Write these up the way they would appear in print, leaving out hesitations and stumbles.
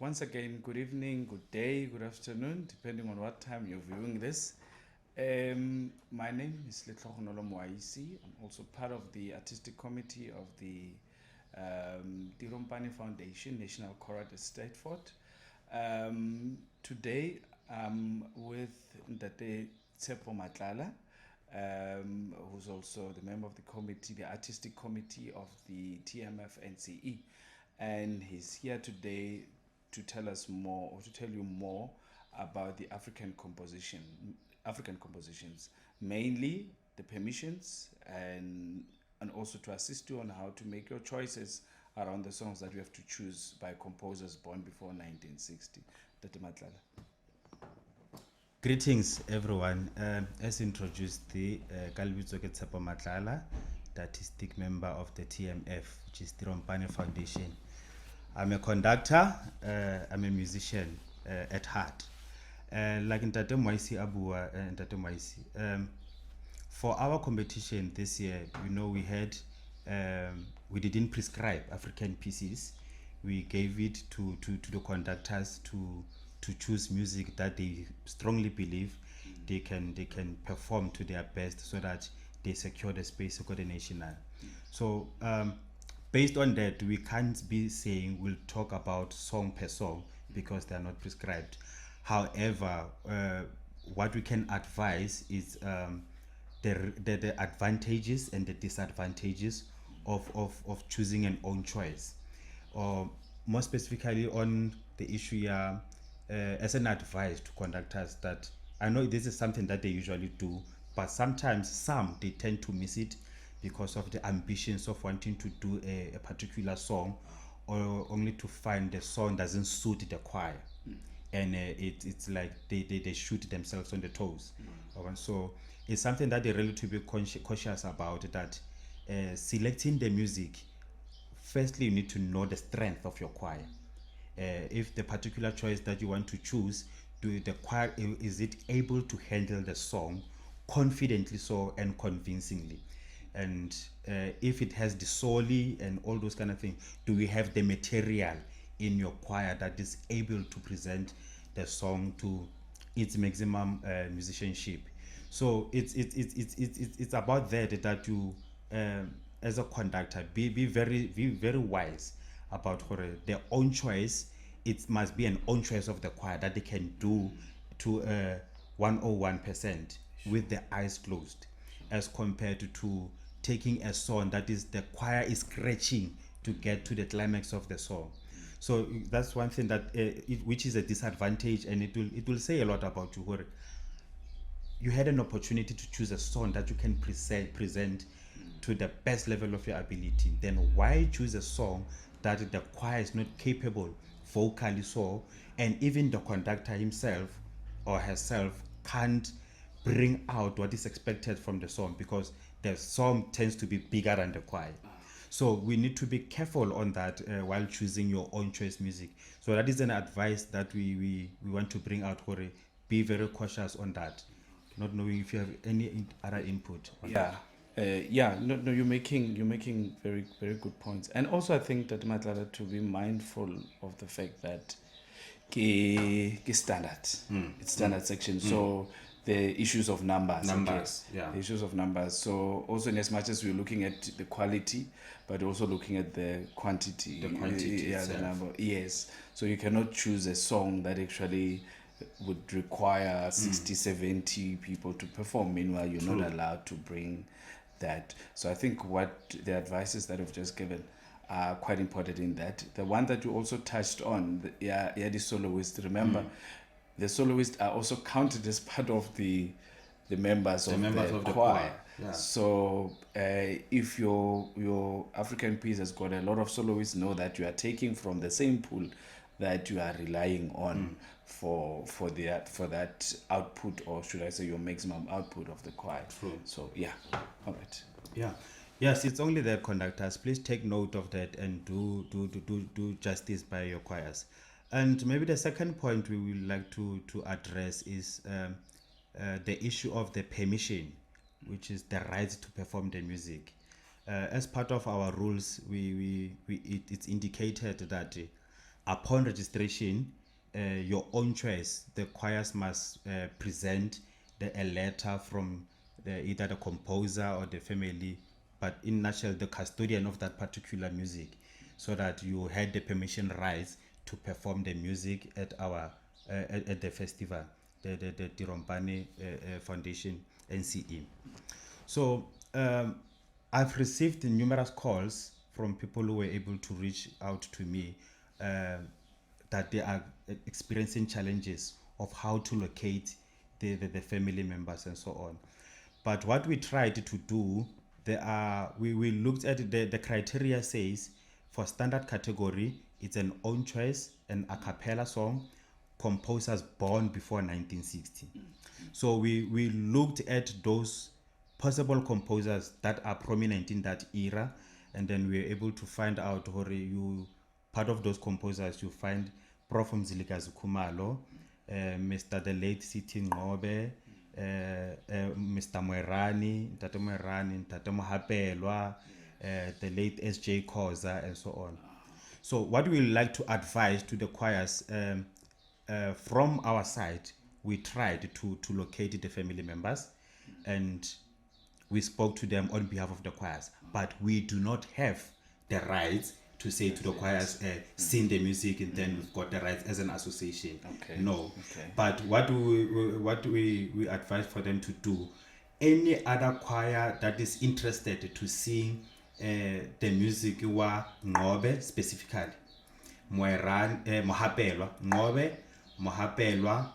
Once again, good evening, good day, good afternoon, depending on what time you're viewing this. My name is Letlogonolo Moaisi. I'm also part of the artistic committee of the Tiro Mpane Foundation, National Choral Eisteddfod. Today, I'm with Ntate Tsepo Matlala, who's also the member of the committee, the artistic committee of the TMF NCE. And he's here today to tell us more, or to tell you more about the African compositions, mainly the permissions, and also to assist you on how to make your choices around the songs that you have to choose by composers born before 1960. Dr. Matlala. Greetings, everyone. As introduced, the Kalbitso ke Tsepo Matlala, the artistic member of the TMF, which is the Mpane Foundation. I'm a conductor, I'm a musician at heart. Like Ntate Moaisi Abua and Ntate Moaisi, for our competition this year, we had, we didn't prescribe African pieces. We gave it to the conductors to choose music that they strongly believe they can perform to their best, so that they secure the space coordination. So based on that, we can't be saying we'll talk about song per song because they are not prescribed. However, what we can advise is the advantages and the disadvantages of choosing an own choice, or more specifically on the issue as an advice to conductors, that I know this is something that they usually do, but sometimes they tend to miss it because of the ambitions of wanting to do a particular song, or only to find the song doesn't suit the choir. And it's like they shoot themselves on the toes. So it's something that they really to be cautious about, that selecting the music, firstly you need to know the strength of your choir. If the particular choice that you want to choose, the choir, is it able to handle the song confidently so and convincingly? And if it has the soli and all those kind of things, do we have the material in your choir that is able to present the song to its maximum musicianship? So it's about that you, as a conductor, be very wise about their own choice. It must be an own choice of the choir that they can do to 101% with the eyes closed, as compared to taking a song that is the choir is scratching to get to the climax of the song. So that's one thing that which is a disadvantage, and it will say a lot about you. Where you had an opportunity to choose a song that you can present to the best level of your ability, then why choose a song that the choir is not capable vocally, so, and even the conductor himself or herself can't bring out what is expected from the song, because the song tends to be bigger than the choir. So we need to be careful on that while choosing your own choice music. So that is an advice that we want to bring out, Hore. Be very cautious on that. Not knowing if you have any other input on that. No, you're making very good points, and also I think that Matlala, to be mindful of the fact that it's standard section. So the issues of numbers, the issues of numbers. So also, in as much as we're looking at the quality, but also looking at the quantity, the number. Yes, so you cannot choose a song that actually would require 60, 70 people to perform. Meanwhile, you're not allowed to bring that. So I think what the advices that we've just given are quite important in that. The one that you also touched on, the soloist. Remember, the soloists are also counted as part of the members of the choir. Yeah. So if your African piece has got a lot of soloists, know that you are taking from the same pool that you are relying on for that output, or should I say your maximum output of the choir. True. So all right. Yeah. Yes, it's only the conductors. Please take note of that and do justice by your choirs. And maybe the second point we would like to address is the issue of the permission, which is the right to perform the music. As part of our rules, it's indicated that Upon registration, your own choice, the choirs must present a letter from either the composer or the family, but in nutshell, the custodian of that particular music, so that you had the permission rights to perform the music at our at the festival, the Tiro Mpane Foundation NCE. So I've received numerous calls from people who were able to reach out to me that they are experiencing challenges of how to locate the family members and so on. But what we tried to do, we looked at the criteria says for standard category, it's an own choice, an a cappella song, composers born before 1960. So we looked at those possible composers that are prominent in that era, and then we were able to find out part of those composers you find Prof Mzilikazi Khumalo, Mr. the late Siti Ngobe, Mr. Moerani, Tate Moerani, Tate Mohapelwa, the late S.J. Khoza, and so on. So what we like to advise to the choirs, from our side, we tried to locate the family members, and we spoke to them on behalf of the choirs, but we do not have the rights to say to the choirs, sing the music, and then we've got the rights as an association. Okay. No. Okay. But what we advise for them to do, any other choir that is interested to sing the music wa Ngobe specifically, Mohapelwa, Ngobe, Mohapelwa,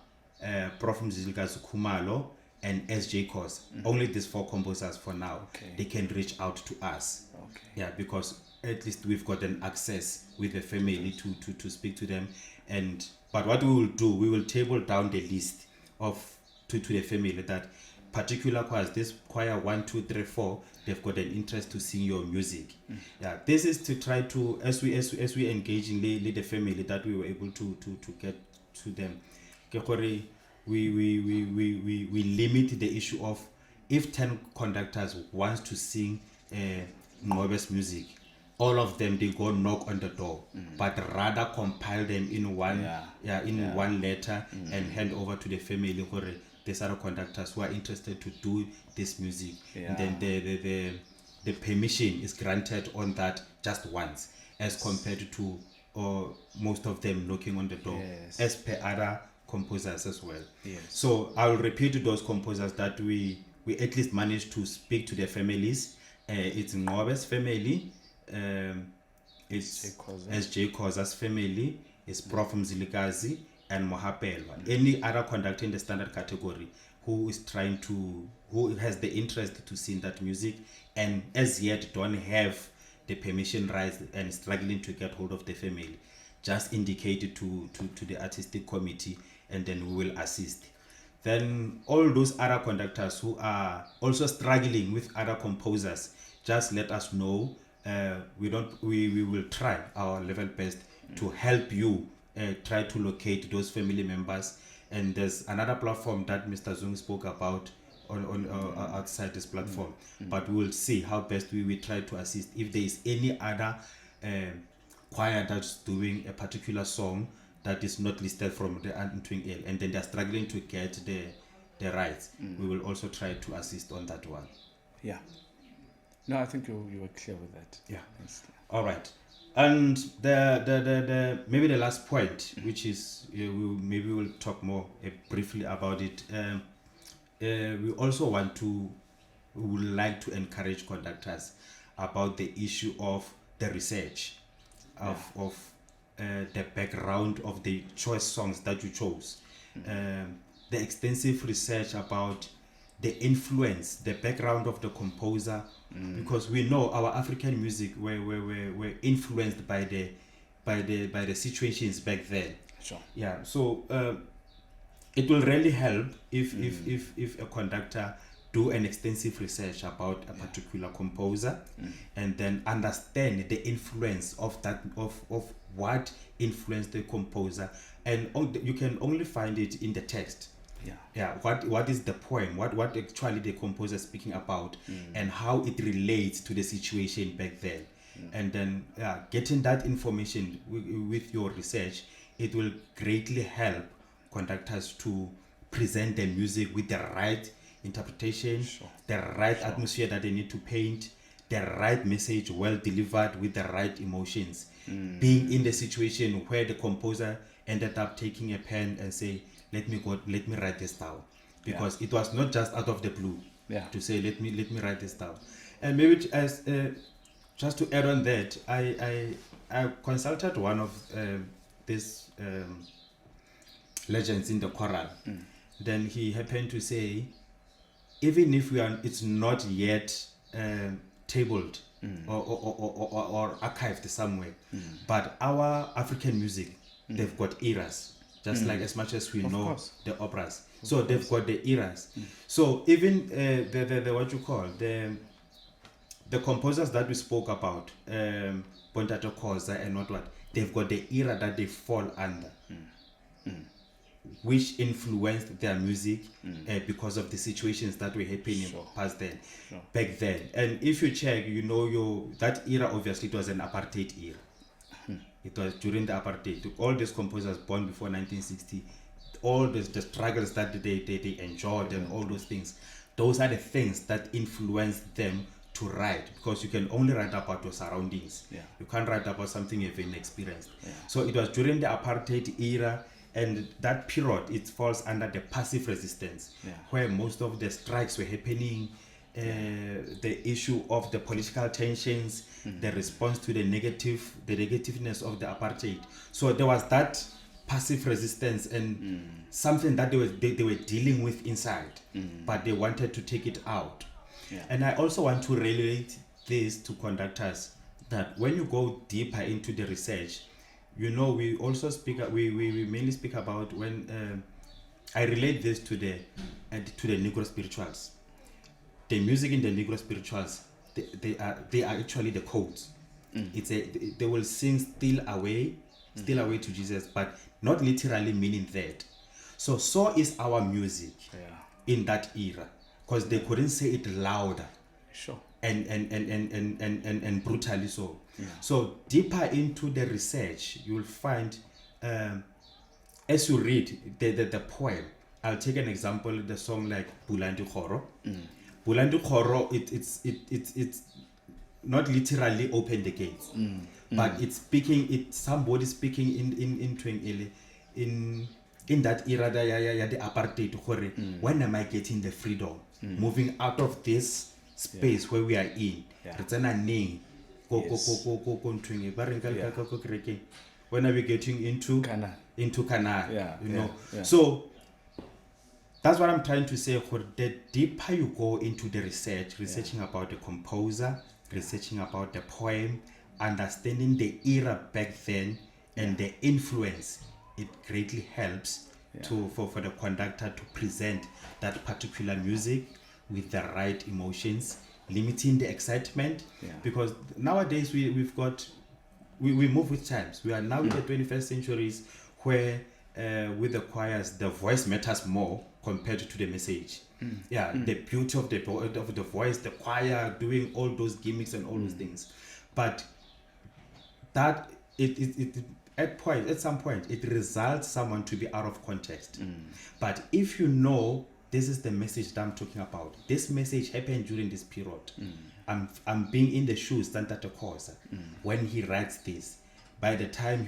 Prof Mzilikazi Khumalo, and S.J. Khoza. Only these 4 composers for now. Okay. They can reach out to us. Okay. Yeah, because at least we've got an access with the family to speak to them. But what we will do, we will table down the list to the family that particular choirs, this choir 1, 2, 3, 4, they've got an interest to sing your music. Yeah, this is to try to, as we engage in the family, that we were able to get to them. We limit the issue of if 10 conductors wants to sing Ngobe's music, all of them they go knock on the door, but rather compile them in one one letter and hand over to the family. These are the conductors who are interested to do this music, and then the permission is granted on that just once, as compared to most of them knocking on the door, as per other composers as well. So I'll repeat those composers that we at least managed to speak to their families. It's Ngobe's family, it's S.J. Khoza's family, it's Prof Mzilikazi, and Mohapelwa. Any other conductor in the standard category who has the interest to sing that music and as yet don't have the permission rights and struggling to get hold of the family, just indicate it to the artistic committee, and then we will assist. Then all those other conductors who are also struggling with other composers, just let us know. We will try our level best to help you try to locate those family members. And there's another platform that Mr. Zung spoke about on outside this platform, but we will see how best we try to assist. If there is any other choir that's doing a particular song that is not listed from the Antwing L, and then they're struggling to get the rights, we will also try to assist on that one. Yeah. No, I think you were clear with that. Yeah. All right. And the maybe the last point, which is maybe we'll talk more briefly about it. We also would like to encourage conductors about the issue of the research of the background of the choice songs that you chose. The extensive research about the influence, the background of the composer, because we know our African music were influenced by the situations back then. Sure. Yeah. So it will really help if a conductor do an extensive research about a particular composer, and then understand the influence of that of what influenced the composer, and you can only find it in the text. What is the poem, what actually the composer is speaking about, and how it relates to the situation back then. And then getting that information with your research, it will greatly help conductors to present their music with the right interpretation, the right atmosphere that they need to paint, the right message well delivered with the right emotions. Being in the situation where the composer ended up taking a pen and say, let me write this down, because it was not just out of the blue to say let me write this down. And maybe as just to add on that, I consulted one of these legends in the choral. Then he happened to say, even if it's not yet tabled or archived somewhere, but our African music, they've got eras, just like as much as we know the operas. So they've got the eras. So even the what you call the composers that we spoke about, Pontato Khoza and what, they've got the era that they fall under, which influenced their music because of the situations that were happening past then, back then. And if you check, you know, that era obviously it was an apartheid era. It was during the apartheid. All these composers born before 1960, all the struggles that they enjoyed and all those things, those are the things that influenced them to write, because you can only write about your surroundings. You can't write about something you've been experienced. So it was during the apartheid era, and that period it falls under the passive resistance, where most of the strikes were happening, the issue of the political tensions, the response to the negativeness of the apartheid. So there was that passive resistance and something that they were dealing with inside, but they wanted to take it out. And I also want to relate this to conductors, that when you go deeper into the research, you know, we also we mainly speak about when I relate this to the Negro spirituals. The music in the Negro spirituals, they are actually the codes. They will sing still away to Jesus, but not literally meaning that. So is our music in that era, because they couldn't say it louder and brutally so. So deeper into the research, you'll find as you read the poem. I'll take an example, the song like Bulandi Khoro. Bulandi Khoro, it's not literally open the gates, but it's speaking, it's somebody speaking in that era, the apartheid. When am I getting the freedom? Moving out of this space where we are in. When are we getting into Canaan? You know. So that's what I'm trying to say. The deeper you go into the researching about the composer, researching about the poem, understanding the era back then and the influence, it greatly helps for the conductor to present that particular music with the right emotions, limiting the excitement. Because nowadays we move with times. We are now in the 21st centuries where with the choirs, the voice matters more compared to the message. The beauty of the voice, the choir doing all those gimmicks and all those things. But that at some point it results someone to be out of context. But if you know this is the message that I'm talking about, this message happened during this period, I'm being in the shoes of Santa Khoza when he writes this. By the time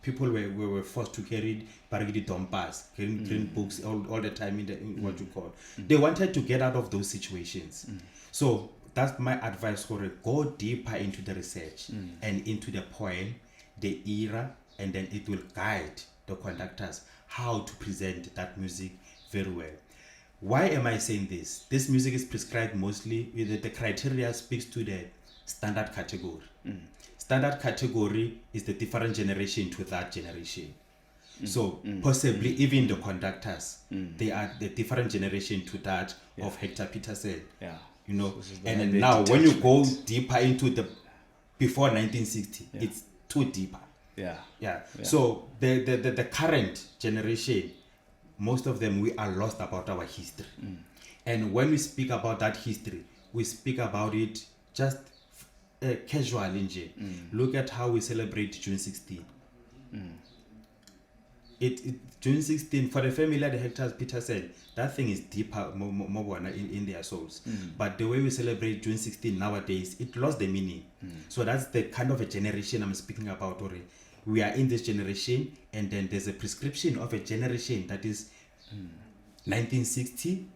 people were forced to carry Paragidi Dompas, carrying books all the time in what you call. They wanted to get out of those situations. So that's my advice for it. Go deeper into the research and into the poem, the era, and then it will guide the conductors how to present that music very well. Why am I saying this? This music is prescribed mostly with the criteria speaks to the standard category. Standard category is the different generation to that generation. So possibly even the conductors, they are the different generation to that of Hector Peterson. You know, and then now when you go deeper into the before 1960, it's too deeper. So the current generation, most of them, we are lost about our history. And when we speak about that history, we speak about it just casual nje. Look at how we celebrate June 16. June 16 for the family at the Hector Peter said that thing is deeper more in their souls. But the way we celebrate June 16 nowadays, it lost the meaning. So that's the kind of a generation I'm speaking about. Ori. We are in this generation, and then there's a prescription of a generation that is 1960,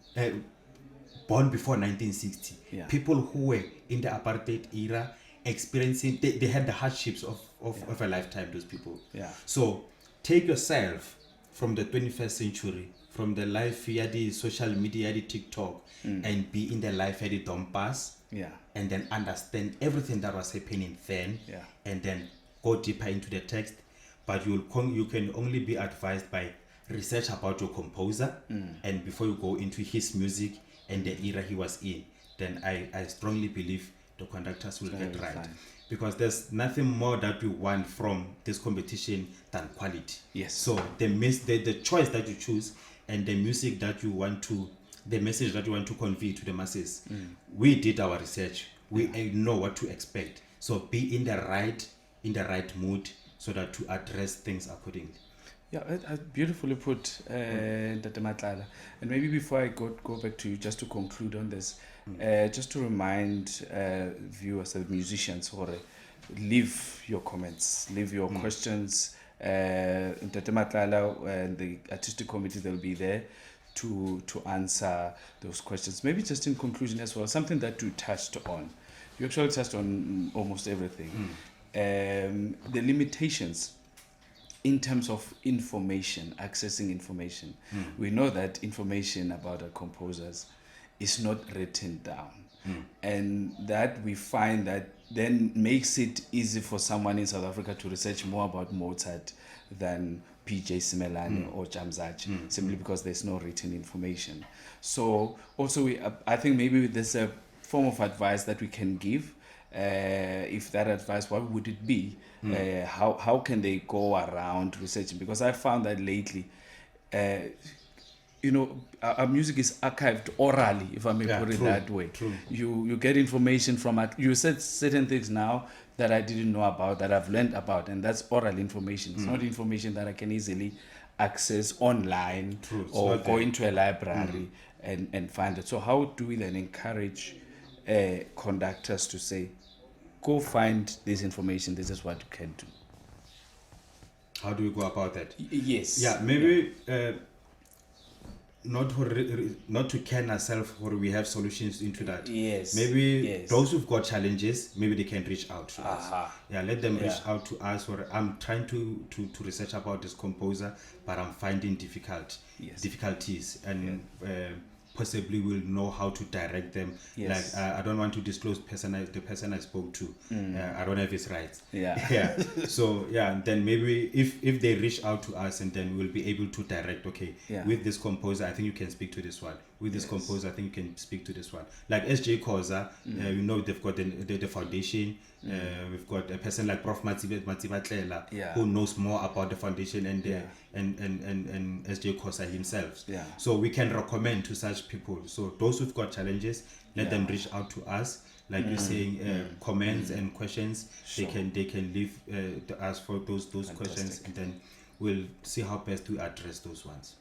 born before 1960. Yeah. People who were in the apartheid era experiencing, they had the hardships of a lifetime, those people. Yeah. So take yourself from the 21st century, from the life via the social media, the TikTok, and be in the life via the Dompas, and then understand everything that was happening then, and then go deeper into the text. But you can only be advised by research about your composer, and before you go into his music and the era he was in, then I strongly believe the conductors will get right. Fine. Because there's nothing more that we want from this competition than quality. Yes. So the choice that you choose and the music that you want to, the message that you want to convey to the masses, we did our research. We know what to expect. So be in the right mood so that to address things accordingly. Yeah, beautifully put, Dr. Matlala. And maybe before I go back to you, just to conclude on this, just to remind viewers and musicians, leave your comments, leave your questions. Dr. Matlala and the artistic committee, they'll be there to answer those questions. Maybe just in conclusion as well, something that you touched on. You actually touched on almost everything. The limitations in terms of information, accessing information. We know that information about our composers is not written down. And that we find that then makes it easy for someone in South Africa to research more about Mozart than PJ Simelane or Jamzachi, simply because there's no written information. So also I think maybe there's a form of advice that we can give. If that advice, what would it be? How can they go around researching? Because I found that lately, our music is archived orally, if I may put it that way. True. You get information from it. You said certain things now that I didn't know about, that I've learned about, and that's oral information. It's not information that I can easily access online or go into a library and find it. So how do we then encourage conductors to say, go find this information, this is what you can do? How do we go about that? Yes. Yeah, maybe not to can ourselves or we have solutions into that. Yes. Maybe those who've got challenges, maybe they can reach out to us. Yeah, let them reach out to us. Or I'm trying to research about this composer, but I'm finding difficulties, and possibly will know how to direct them. Yes. Like I don't want to disclose the person I spoke to. I don't have his rights. Yeah. So then maybe if they reach out to us, and then we'll be able to direct. Okay, with this composer, I think you can speak to this one. With this composer, I think you can speak to this one. Like SJ Koza, they've got the foundation. We've got a person like Prof Matsibatlela, who knows more about the foundation and SJ Koza himself. So we can recommend to such people. So those who've got challenges, let them reach out to us. Like you're saying, comments and questions, they can leave to us for those questions, and then we'll see how best to address those ones.